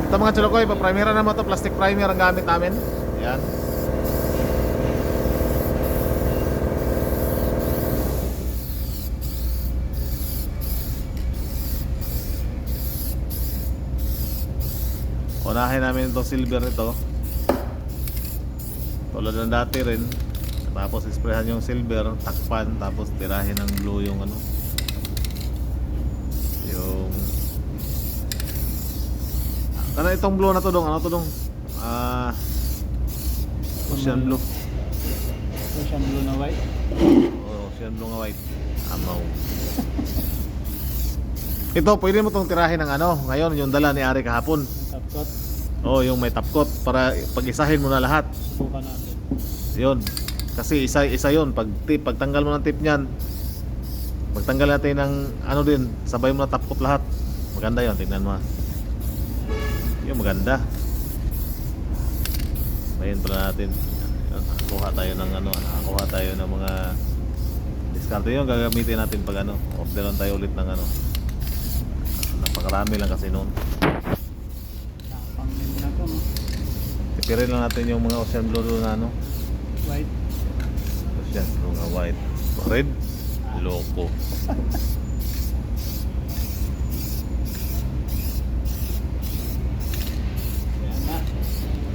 Ito mga chulukoy, pa-primera naman to, plastic primer ang gamit namin. Yan. Unahin namin itong silver nito. Tulad ng dati rin. Tapos isprehan yung silver, takpan, tapos tirahin ng blue yung ano. Yung ano itong blue na to dong? Ano to dong? Ocean blue. Ocean blue na white. Ocean blue nga white. Amaw. Ito, pwede mo tong tirahin ng ano. Ngayon, yung dala ni Ari kahapon. Top coat. Yung may top coat para pag-isahin mo na lahat. Subukan natin. Yun. Kasi isa yun. Pagtanggal mo ng tip niyan, pagtanggal natin ng ano din, sabay mo na top coat lahat. Maganda yun, tingnan mo. Yung maganda. Bayan pala natin. Nakakuha tayo ng ano, nakakuha tayo ng mga diskarte yun. Gagamitin natin pag ano, order lang tayo ulit ng ano. Napakarami lang kasi noon. Nakapangin na to, no? Tipirin lang natin yung mga ocean blue na ano. White. Ocean blue nga white. Red, loko. Ayan na.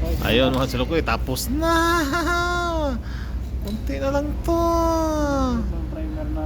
Okay. Ayun mga silukoy, tapos na. Kunti na lang to. Isang primer na